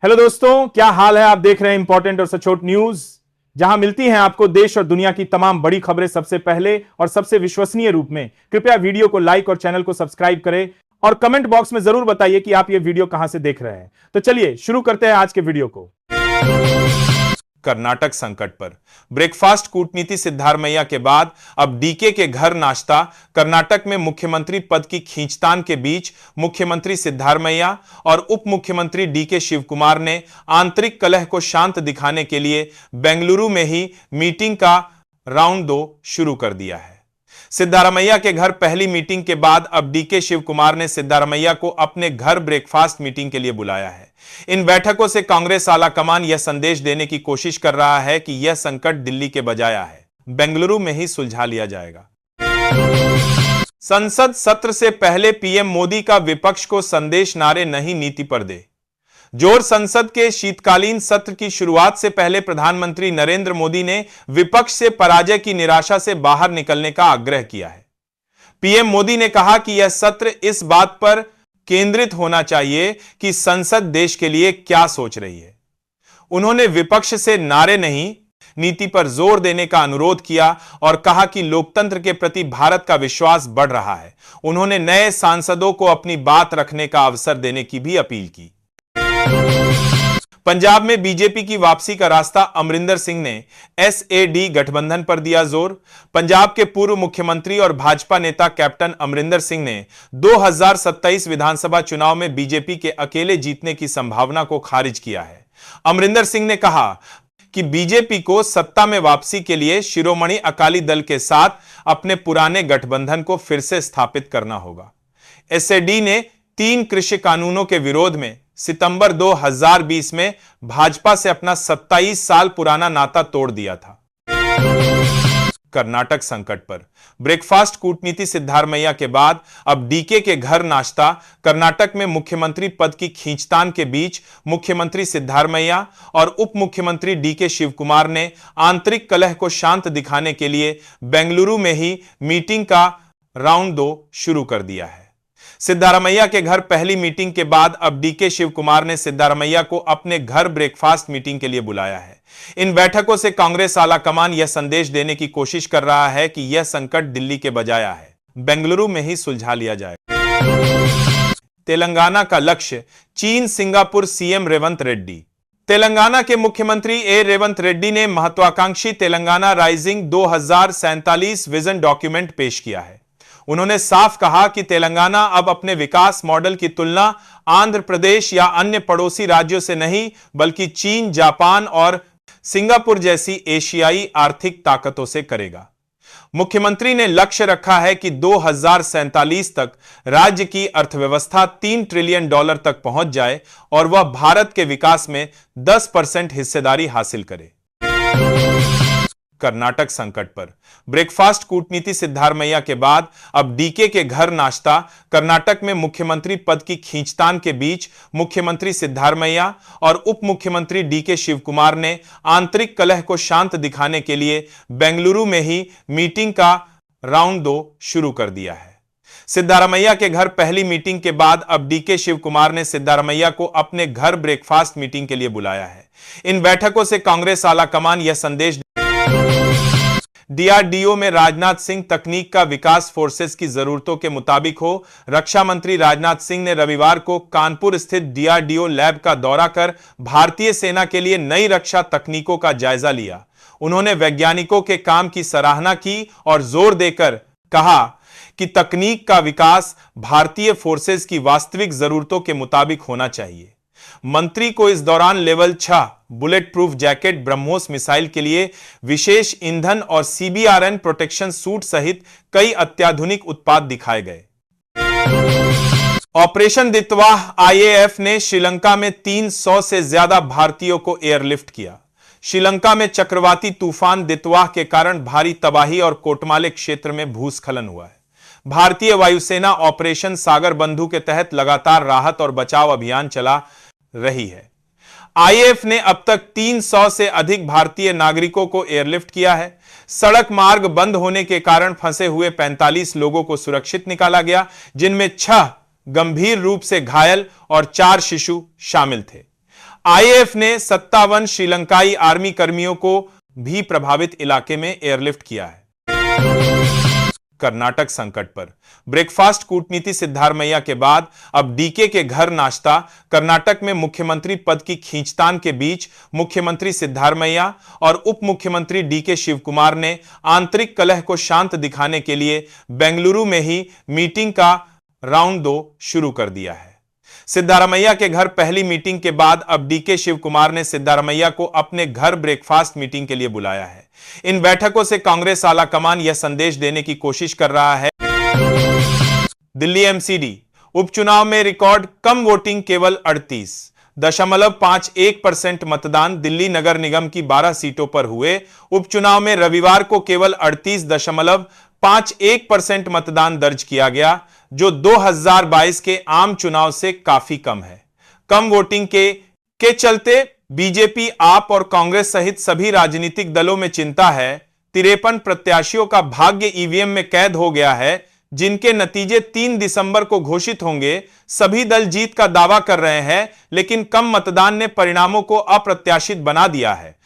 Hello दोस्तों, क्या हाल है। आप देख रहे हैं इंपॉर्टेंट और सचोट न्यूज, जहां मिलती हैं आपको देश और दुनिया की तमाम बड़ी खबरें सबसे पहले और सबसे विश्वसनीय रूप में। कृपया वीडियो को लाइक और चैनल को सब्सक्राइब करें और कमेंट बॉक्स में जरूर बताइए कि आप ये वीडियो कहां से देख रहे हैं। तो चलिए शुरू करते हैं आज के वीडियो को। कर्नाटक संकट पर ब्रेकफास्ट कूटनीति सिद्धारमैया के बाद अब डीके के घर नाश्ता। कर्नाटक में मुख्यमंत्री पद की खींचतान के बीच मुख्यमंत्री सिद्धारमैया और उप मुख्यमंत्री डीके शिवकुमार ने आंतरिक कलह को शांत दिखाने के लिए बेंगलुरु में ही मीटिंग का राउंड 2 शुरू कर दिया है। सिद्धारमैया के घर पहली मीटिंग के बाद अब डीके शिवकुमार ने सिद्धारमैया को अपने घर ब्रेकफास्ट मीटिंग के लिए बुलाया है। इन बैठकों से कांग्रेस आलाकमान यह संदेश देने की कोशिश कर रहा है कि यह संकट दिल्ली के बजाय है, बेंगलुरु में ही सुलझा लिया जाएगा। संसद सत्र से पहले पीएम मोदी का विपक्ष को संदेश, नारे नहीं नीति पर दे जोर। संसद के शीतकालीन सत्र की शुरुआत से पहले प्रधानमंत्री नरेंद्र मोदी ने विपक्ष से पराजय की निराशा से बाहर निकलने का आग्रह किया है। पीएम मोदी ने कहा कि यह सत्र इस बात पर केंद्रित होना चाहिए कि संसद देश के लिए क्या सोच रही है। उन्होंने विपक्ष से नारे नहीं नीति पर जोर देने का अनुरोध किया और कहा कि लोकतंत्र के प्रति भारत का विश्वास बढ़ रहा है। उन्होंने नए सांसदों को अपनी बात रखने का अवसर देने की भी अपील की। पंजाब में बीजेपी की वापसी का रास्ता, अमरिंदर सिंह ने एसएडी गठबंधन पर दिया जोर। पंजाब के पूर्व मुख्यमंत्री और भाजपा नेता कैप्टन अमरिंदर सिंह ने 2027 विधानसभा चुनाव में बीजेपी के अकेले जीतने की संभावना को खारिज किया है। अमरिंदर सिंह ने कहा कि बीजेपी को सत्ता में वापसी के लिए शिरोमणि अकाली दल के साथ अपने पुराने गठबंधन को फिर से स्थापित करना होगा। एसएडी ने 3 कृषि कानूनों के विरोध में सितंबर 2020 में भाजपा से अपना 27 साल पुराना नाता तोड़ दिया था। कर्नाटक संकट पर ब्रेकफास्ट कूटनीति सिद्धारमैया के बाद अब डीके के घर नाश्ता। कर्नाटक में मुख्यमंत्री पद की खींचतान के बीच मुख्यमंत्री सिद्धारमैया और उप मुख्यमंत्री डीके शिवकुमार ने आंतरिक कलह को शांत दिखाने के लिए बेंगलुरु में ही मीटिंग का राउंड 2 शुरू कर दिया है। सिद्धारमैया के घर पहली मीटिंग के बाद अब डीके शिवकुमार ने सिद्धारमैया को अपने घर ब्रेकफास्ट मीटिंग के लिए बुलाया है। इन बैठकों से कांग्रेस आलाकमान यह संदेश देने की कोशिश कर रहा है कि यह संकट दिल्ली के बजाय है, बेंगलुरु में ही सुलझा लिया जाएगा। तेलंगाना का लक्ष्य, चीन सिंगापुर सीएम रेवंत रेड्डी। तेलंगाना के मुख्यमंत्री रेवंत रेड्डी ने महत्वाकांक्षी तेलंगाना राइजिंग 2047 विजन डॉक्यूमेंट पेश किया है। उन्होंने साफ कहा कि तेलंगाना अब अपने विकास मॉडल की तुलना आंध्र प्रदेश या अन्य पड़ोसी राज्यों से नहीं, बल्कि चीन, जापान और सिंगापुर जैसी एशियाई आर्थिक ताकतों से करेगा। मुख्यमंत्री ने लक्ष्य रखा है कि 2047 तक राज्य की अर्थव्यवस्था $3 ट्रिलियन तक पहुंच जाए और वह भारत के विकास में 10% हिस्सेदारी हासिल करे। कर्नाटक संकट पर ब्रेकफास्ट कूटनीति सिद्धारमैया के बाद अब डीके के घर नाश्ता। कर्नाटक में मुख्यमंत्री पद की खींचतान के बीच मुख्यमंत्री सिद्धारमैया और उप मुख्यमंत्री डीके शिवकुमार ने आंतरिक कलह को शांत दिखाने के लिए बेंगलुरु में ही मीटिंग का राउंड 2 शुरू कर दिया है। सिद्धारमैया के घर पहली मीटिंग के बाद अब डीके शिवकुमार ने सिद्धारमैया को अपने घर ब्रेकफास्ट मीटिंग के लिए बुलाया है। इन बैठकों से कांग्रेस आलाकमान यह संदेश, डीआरडीओ में राजनाथ सिंह तकनीक का विकास फोर्सेस की जरूरतों के मुताबिक हो। रक्षा मंत्री राजनाथ सिंह ने रविवार को कानपुर स्थित डीआरडीओ लैब का दौरा कर भारतीय सेना के लिए नई रक्षा तकनीकों का जायजा लिया। उन्होंने वैज्ञानिकों के काम की सराहना की और जोर देकर कहा कि तकनीक का विकास भारतीय फोर्सेस की वास्तविक जरूरतों के मुताबिक होना चाहिए। मंत्री को इस दौरान level 6 bullet proof jacket, BrahMos missile के लिए विशेष ईंधन और सीबीआरएन प्रोटेक्शन सूट सहित कई अत्याधुनिक उत्पाद दिखाए गए। ऑपरेशन दितवाह आईएएफ ने श्रीलंका में 300 से ज्यादा भारतीयों को एयरलिफ्ट किया। श्रीलंका में चक्रवाती तूफान दितवाह के कारण भारी तबाही और कोटमाले क्षेत्र में भूस्खलन हुआ है। भारतीय वायुसेना ऑपरेशन सागर बंधु के तहत लगातार राहत और बचाव अभियान चला रही है। आईएएफ ने अब तक 300 से अधिक भारतीय नागरिकों को एयरलिफ्ट किया है। सड़क मार्ग बंद होने के कारण फंसे हुए 45 लोगों को सुरक्षित निकाला गया, जिनमें 6 गंभीर रूप से घायल और 4 शिशु शामिल थे। आईएएफ ने 57 श्रीलंकाई आर्मी कर्मियों को भी प्रभावित इलाके में एयरलिफ्ट किया है। कर्नाटक संकट पर ब्रेकफास्ट कूटनीति सिद्धारमैया के बाद अब डीके के घर नाश्ता। कर्नाटक में मुख्यमंत्री पद की खींचतान के बीच मुख्यमंत्री सिद्धारमैया और उप मुख्यमंत्री डीके शिवकुमार ने आंतरिक कलह को शांत दिखाने के लिए बेंगलुरु में ही मीटिंग का राउंड 2 शुरू कर दिया है। सिद्धारमैया के घर पहली मीटिंग के बाद अब डीके शिवकुमार ने सिद्धारमैया को अपने घर ब्रेकफास्ट मीटिंग के लिए बुलाया है। इन बैठकों से कांग्रेस आला कमान यह संदेश देने की कोशिश कर रहा है। दिल्ली एमसीडी उपचुनाव में रिकॉर्ड कम वोटिंग, केवल 38.51% मतदान। दिल्ली नगर निगम की 12 सीटों पर हुए उपचुनाव में रविवार को केवल 38.51% मतदान दर्ज किया गया, जो 2022 के आम चुनाव से काफी कम है। कम वोटिंग के चलते बीजेपी, आप और कांग्रेस सहित सभी राजनीतिक दलों में चिंता है। 53 प्रत्याशियों का भाग्य ईवीएम में कैद हो गया है, जिनके नतीजे 3 दिसंबर को घोषित होंगे। सभी दल जीत का दावा कर रहे हैं, लेकिन कम मतदान ने परिणामों को अप्रत्याशित बना दिया है।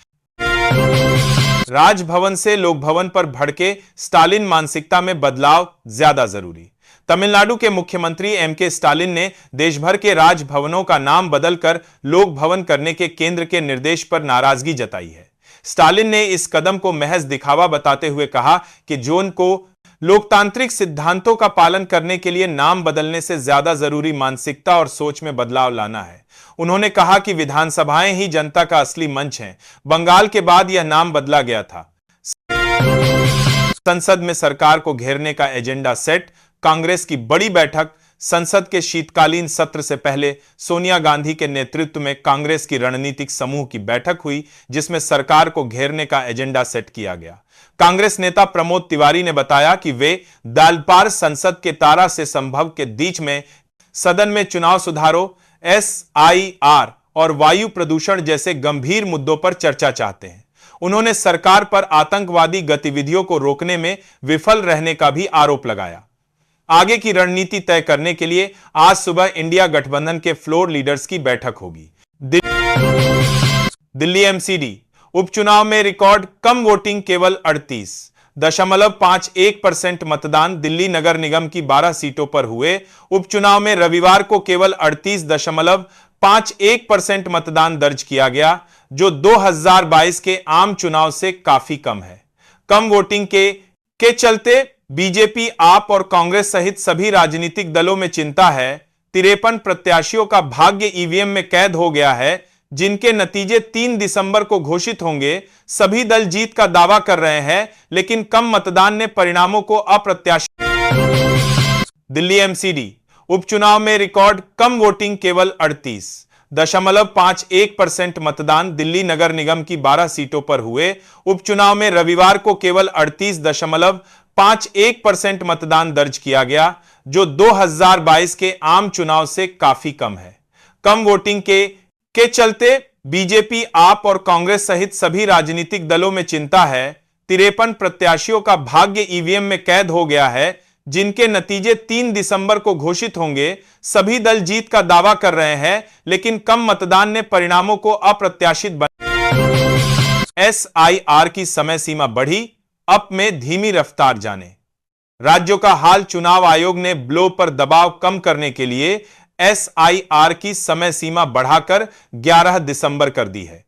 राजभवन से लोकभवन पर भड़के स्टालिन मानसिकता में बदलाव ज्यादा जरूरी। तमिलनाडु के मुख्यमंत्री एमके स्टालिन ने देश भर के राजभवनों का नाम बदलकर लोक भवन करने के केंद्र के निर्देश पर नाराजगी जताई है। स्टालिन ने इस कदम को महज दिखावा बताते हुए कहा कि जोन को लोकतांत्रिक सिद्धांतों का पालन करने के लिए नाम बदलने से ज्यादा जरूरी मानसिकता और सोच में बदलाव लाना है। उन्होंने कहा कि विधानसभाएं ही जनता का असली मंच हैं। बंगाल के बाद यह नाम बदला गया था। संसद में सरकार को घेरने का एजेंडा सेट। कांग्रेस की बड़ी बैठक। संसद के शीतकालीन सत्र से पहले सोनिया गांधी के नेतृत्व में कांग्रेस की रणनीतिक समूह की बैठक हुई, जिसमें सरकार को घेरने का एजेंडा सेट किया गया। कांग्रेस नेता प्रमोद तिवारी ने बताया कि वे दालपार संसद के तारा से संभव के बीच में सदन में चुनाव सुधारों, SIR और वायु प्रदूषण जैसे गंभीर मुद्दों पर चर्चा चाहते हैं। उन्होंने सरकार पर आतंकवादी गतिविधियों को रोकने में विफल रहने का भी आरोप लगाया। आगे की रणनीति तय करने के लिए आज सुबह इंडिया गठबंधन के फ्लोर लीडर्स की बैठक होगी। दिल्ली एमसीडी उपचुनाव में रिकॉर्ड कम वोटिंग, केवल 38.51% मतदान। दिल्ली नगर निगम की 12 सीटों पर हुए उपचुनाव में रविवार को केवल 38.51% मतदान दर्ज किया गया, जो 2022 के आम चुनाव से काफी कम है। कम वोटिंग के चलते बीजेपी, आप और कांग्रेस सहित सभी राजनीतिक दलों में चिंता है। 53 प्रत्याशियों का भाग्य ईवीएम में कैद हो गया है, जिनके नतीजे 3 दिसंबर को घोषित होंगे। सभी दल जीत का दावा कर रहे हैं, लेकिन कम मतदान ने परिणामों को अप्रत्याशित। दिल्ली एमसीडी उपचुनाव में रिकॉर्ड कम वोटिंग, केवल 38.51% मतदान। दिल्ली नगर निगम की 12 सीटों पर हुए उपचुनाव में रविवार को केवल 38.51% मतदान दर्ज किया गया, जो 2022 के आम चुनाव से काफी कम है। कम वोटिंग के चलते बीजेपी, आप और कांग्रेस सहित सभी राजनीतिक दलों में चिंता है। 53 प्रत्याशियों का भाग्य ईवीएम में कैद हो गया है, जिनके नतीजे 3 दिसंबर को घोषित होंगे। सभी दल जीत का दावा कर रहे हैं, लेकिन कम मतदान ने परिणामों को अप्रत्याशित बना। SIR की समय सीमा बढ़ी, अप में धीमी रफ्तार जाने। राज्यों का हाल। चुनाव आयोग ने ब्लो पर दबाव कम करने के लिए SIR की समय सीमा बढ़ाकर 11 दिसंबर कर दी है।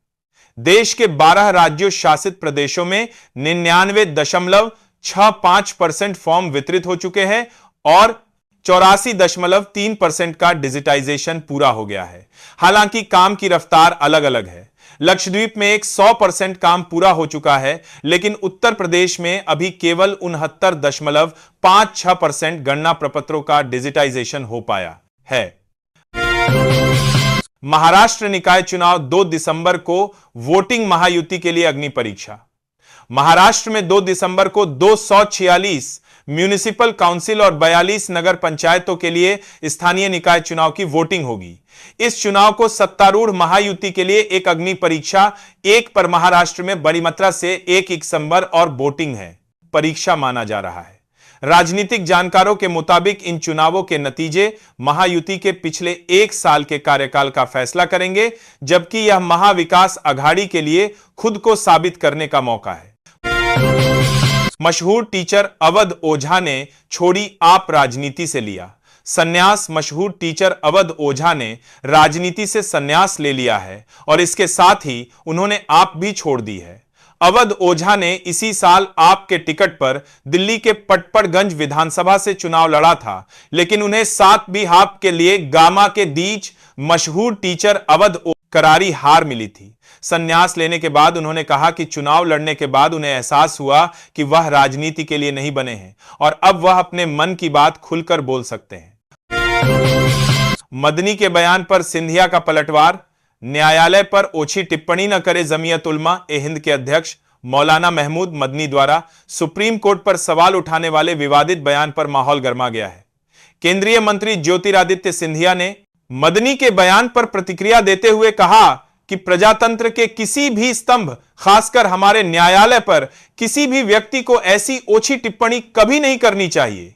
देश के 12 राज्यों शासित प्रदेशों में 99.65% फॉर्म वितरित हो चुके हैं और 84.3% का डिजिटाइजेशन पूरा हो गया है। हालांकि काम की रफ्तार अलग अलग है। लक्षद्वीप में 100% काम पूरा हो चुका है, लेकिन उत्तर प्रदेश में अभी केवल 69.56% गणना प्रपत्रों का डिजिटाइजेशन हो पाया है। महाराष्ट्र निकाय चुनाव 2 दिसंबर को वोटिंग। महायुति के लिए अग्नि परीक्षा। महाराष्ट्र में 2 दिसंबर को 246 म्यूनिसिपल काउंसिल और 42 नगर पंचायतों के लिए स्थानीय निकाय चुनाव की वोटिंग होगी। इस चुनाव को सत्तारूढ़ महायुति के लिए एक अग्नि परीक्षा 1 पर महाराष्ट्र में बड़ी मात्रा से 1 दिसंबर और वोटिंग है परीक्षा माना जा रहा है। राजनीतिक जानकारों के मुताबिक इन चुनावों के नतीजे महायुति के पिछले 1 साल के कार्यकाल का फैसला करेंगे, जबकि यह महाविकास अघाड़ी के लिए खुद को साबित करने का मौका है। मशहूर टीचर अवध ओझा ने छोड़ी आप राजनीति से लिया संन्यास। मशहूर टीचर अवध ओझा ने राजनीति से संन्यास ले लिया है और इसके साथ ही उन्होंने आप भी छोड़ दी है। अवध ओझा ने इसी साल आप के टिकट पर दिल्ली के पटपड़गंज विधानसभा से चुनाव लड़ा था, लेकिन उन्हें 7 बिहाफ के लिए गामा के बीच मशहूर टीचर अवध करारी हार मिली थी। संन्यास लेने के बाद उन्होंने कहा कि चुनाव लड़ने के बाद उन्हें एहसास हुआ कि वह राजनीति के लिए नहीं बने हैं और अब वह अपने मन की बात खुलकर बोल सकते हैं। मदनी के बयान पर सिंधिया का पलटवार। न्यायालय पर ओछी टिप्पणी न करे जमीयत उलमा ए हिंद के अध्यक्ष मौलाना महमूद मदनी द्वारा सुप्रीम कोर्ट पर सवाल उठाने वाले विवादित बयान पर माहौल गर्मा गया है। केंद्रीय मंत्री ज्योतिरादित्य सिंधिया ने मदनी के बयान पर प्रतिक्रिया देते हुए कहा कि प्रजातंत्र के किसी भी स्तंभ, खासकर हमारे न्यायालय पर किसी भी व्यक्ति को ऐसी ओछी टिप्पणी कभी नहीं करनी चाहिए।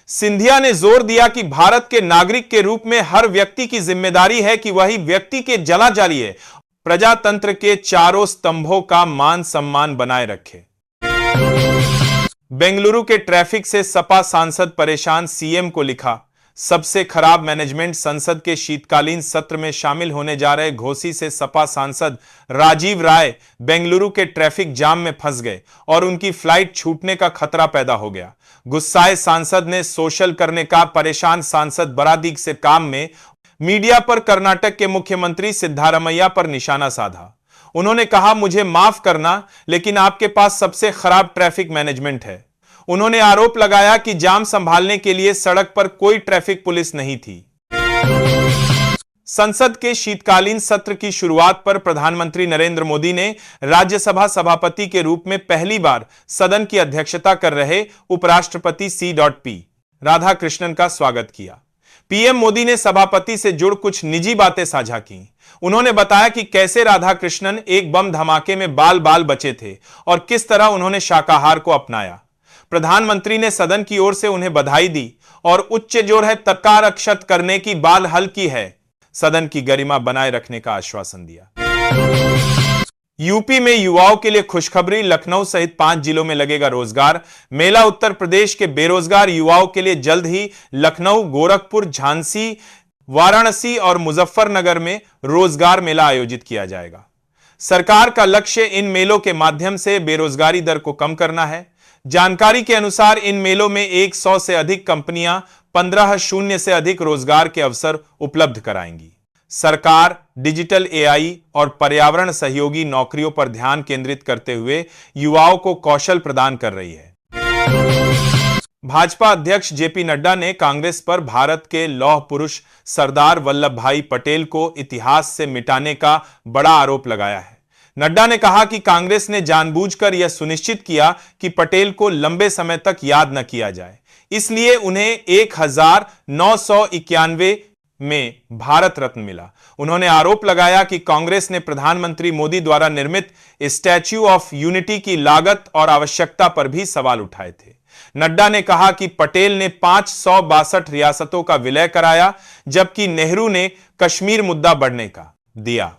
सिंधिया ने जोर दिया कि भारत के नागरिक के रूप में हर व्यक्ति की जिम्मेदारी है कि वही व्यक्ति के जला जालिए प्रजातंत्र के चारों स्तंभों का मान सम्मान बनाए रखे। बेंगलुरु के ट्रैफिक से सपा सांसद परेशान, सीएम को लिखा। सबसे खराब मैनेजमेंट। संसद के शीतकालीन सत्र में शामिल होने जा रहे घोसी से सपा सांसद राजीव राय बेंगलुरु के ट्रैफिक जाम में फंस गए और उनकी फ्लाइट छूटने का खतरा पैदा हो गया। गुस्साए सांसद ने सोशल करने का परेशान सांसद बरादीग से काम में मीडिया पर कर्नाटक के मुख्यमंत्री सिद्धारमैया पर निशाना साधा। उन्होंने कहा, मुझे माफ करना, लेकिन आपके पास सबसे खराब ट्रैफिक मैनेजमेंट है। उन्होंने आरोप लगाया कि जाम संभालने के लिए सड़क पर कोई ट्रैफिक पुलिस नहीं थी। संसद के शीतकालीन सत्र की शुरुआत पर प्रधानमंत्री नरेंद्र मोदी ने राज्यसभा सभापति के रूप में पहली बार सदन की अध्यक्षता कर रहे उपराष्ट्रपति C.P. राधाकृष्णन का स्वागत किया। पीएम मोदी ने सभापति से जुड़ कुछ निजी बातें साझा की। उन्होंने बताया कि कैसे राधाकृष्णन एक बम धमाके में बाल बाल बचे थे और किस तरह उन्होंने शाकाहार को अपनाया। प्रधानमंत्री ने सदन की ओर से उन्हें बधाई दी और उच्च जोर है तत्कार अक्षत करने की बाल हल की है, सदन की गरिमा बनाए रखने का आश्वासन दिया। यूपी में युवाओं के लिए खुशखबरी। लखनऊ सहित 5 जिलों में लगेगा रोजगार मेला। उत्तर प्रदेश के बेरोजगार युवाओं के लिए जल्द ही लखनऊ, गोरखपुर, झांसी, वाराणसी और मुजफ्फरनगर में रोजगार मेला आयोजित किया जाएगा। सरकार का लक्ष्य इन मेलों के माध्यम से बेरोजगारी दर को कम करना है। जानकारी के अनुसार इन मेलों में 100 से अधिक कंपनियां 15 से अधिक रोजगार के अवसर उपलब्ध कराएंगी। सरकार डिजिटल AI और पर्यावरण सहयोगी नौकरियों पर ध्यान केंद्रित करते हुए युवाओं को कौशल प्रदान कर रही है। भाजपा अध्यक्ष JP नड्डा ने कांग्रेस पर भारत के लौह पुरुष सरदार वल्लभ भाई पटेल को इतिहास से मिटाने का बड़ा आरोप लगाया है। नड्डा ने कहा कि कांग्रेस ने जानबूझकर यह सुनिश्चित किया कि पटेल को लंबे समय तक याद न किया जाए, इसलिए उन्हें 1991 में भारत रत्न मिला। उन्होंने आरोप लगाया कि कांग्रेस ने प्रधानमंत्री मोदी द्वारा निर्मित स्टैच्यू ऑफ यूनिटी की लागत और आवश्यकता पर भी सवाल उठाए थे। नड्डा ने कहा कि पटेल ने 562 रियासतों का विलय कराया, जबकि नेहरू ने कश्मीर मुद्दा बढ़ने का दिया।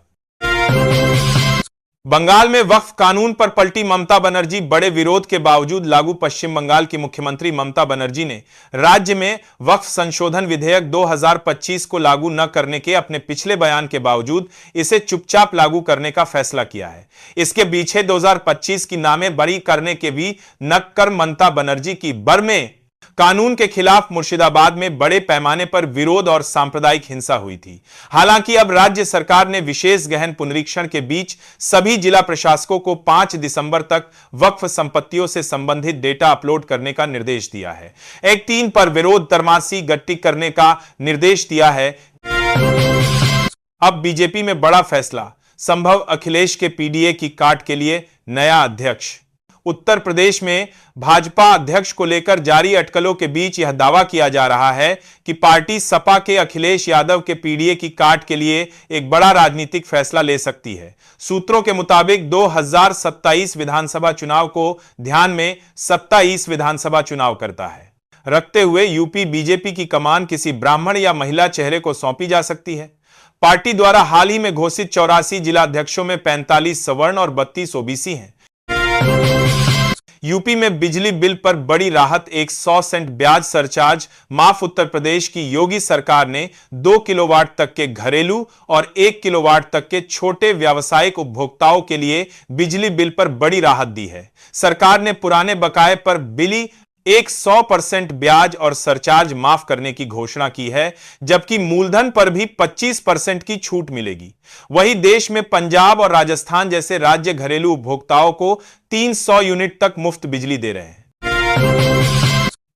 बंगाल में वक्फ कानून पर पलटी ममता बनर्जी। बड़े विरोध के बावजूद लागू। पश्चिम बंगाल की मुख्यमंत्री ममता बनर्जी ने राज्य में वक्फ संशोधन विधेयक 2025 को लागू न करने के अपने पिछले बयान के बावजूद इसे चुपचाप लागू करने का फैसला किया है। इसके पीछे 2025 की नामें करने के भी नक्कर ममता बनर्जी की बर में कानून के खिलाफ मुर्शिदाबाद में बड़े पैमाने पर विरोध और सांप्रदायिक हिंसा हुई थी। हालांकि अब राज्य सरकार ने विशेष गहन पुनरीक्षण के बीच सभी जिला प्रशासकों को 5 दिसंबर तक वक्फ संपत्तियों से संबंधित डेटा अपलोड करने का निर्देश दिया है। एक 3 पर विरोध तरमासी गट्टी करने का निर्देश दिया है। अब बीजेपी में बड़ा फैसला। संभव अखिलेश के PDA की काट के लिए नया अध्यक्ष। उत्तर प्रदेश में भाजपा अध्यक्ष को लेकर जारी अटकलों के बीच यह दावा किया जा रहा है कि पार्टी सपा के अखिलेश यादव के पीडीए की काट के लिए एक बड़ा राजनीतिक फैसला ले सकती है। सूत्रों के मुताबिक 2027 विधानसभा चुनाव को ध्यान में 27 विधानसभा चुनाव करता है रखते हुए यूपी बीजेपी की कमान किसी ब्राह्मण या महिला चेहरे को सौंपी जा सकती है। पार्टी द्वारा हाल ही में घोषित 84 जिला अध्यक्षों में 45 सवर्ण और 32 ओबीसी हैं। यूपी में बिजली बिल पर बड़ी राहत, 100 सेंट ब्याज सरचार्ज माफ। उत्तर प्रदेश की योगी सरकार ने 2 किलोवाट तक के घरेलू और 1 किलोवाट तक के छोटे व्यावसायिक उपभोक्ताओं के लिए बिजली बिल पर बड़ी राहत दी है। सरकार ने पुराने बकाये पर बिली 100% ब्याज और सरचार्ज माफ करने की घोषणा की है, जबकि मूलधन पर भी 25% की छूट मिलेगी। वहीं देश में पंजाब और राजस्थान जैसे राज्य घरेलू उपभोक्ताओं को 300 यूनिट तक मुफ्त बिजली दे रहे हैं।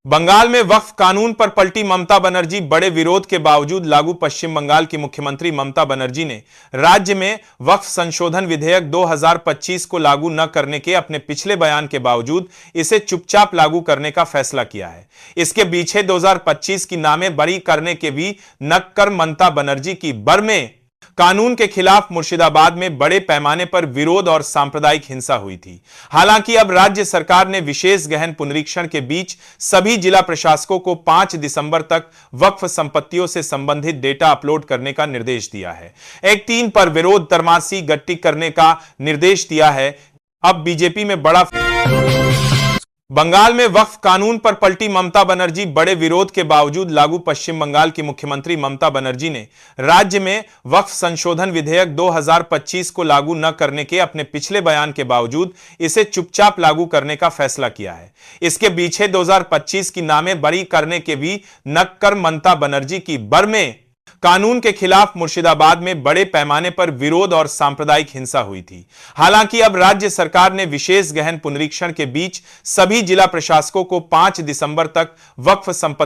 बंगाल में वक्फ कानून पर पलटी ममता बनर्जी, बड़े विरोध के बावजूद लागू। पश्चिम बंगाल की मुख्यमंत्री ममता बनर्जी ने राज्य में वक्फ संशोधन विधेयक 2025 को लागू न करने के अपने पिछले बयान के बावजूद इसे चुपचाप लागू करने का फैसला किया है। इसके पीछे 2025 की नामें करने के भी नक्कर ममता बनर्जी की बर में कानून के खिलाफ मुर्शिदाबाद में बड़े पैमाने पर विरोध और सांप्रदायिक हिंसा हुई थी। हालांकि अब राज्य सरकार ने विशेष गहन पुनरीक्षण के बीच सभी जिला प्रशासकों को 5 दिसंबर तक वक्फ संपत्तियों से संबंधित डेटा अपलोड करने का निर्देश दिया है। एक 3 पर विरोध तरमासी गट्टी करने का निर्देश दिया है। अब बीजेपी में बड़ा बंगाल में वक्फ कानून पर पलटी ममता बनर्जी, बड़े विरोध के बावजूद लागू। पश्चिम बंगाल की मुख्यमंत्री ममता बनर्जी ने राज्य में वक्फ संशोधन विधेयक 2025 को लागू न करने के अपने पिछले बयान के बावजूद इसे चुपचाप लागू करने का फैसला किया है। इसके पीछे 2025 की नामें बरी करने के भी नक्कर ममता बनर्जी की बर में कानून के खिलाफ मुर्शिदाबाद में बड़े पैमाने पर विरोध और सांप्रदायिक हिंसा हुई थी। हालांकि अब राज्य सरकार ने विशेष गहन पुनरीक्षण के बीच सभी जिला प्रशासकों को 5 दिसंबर तक वक्फ संपत्ति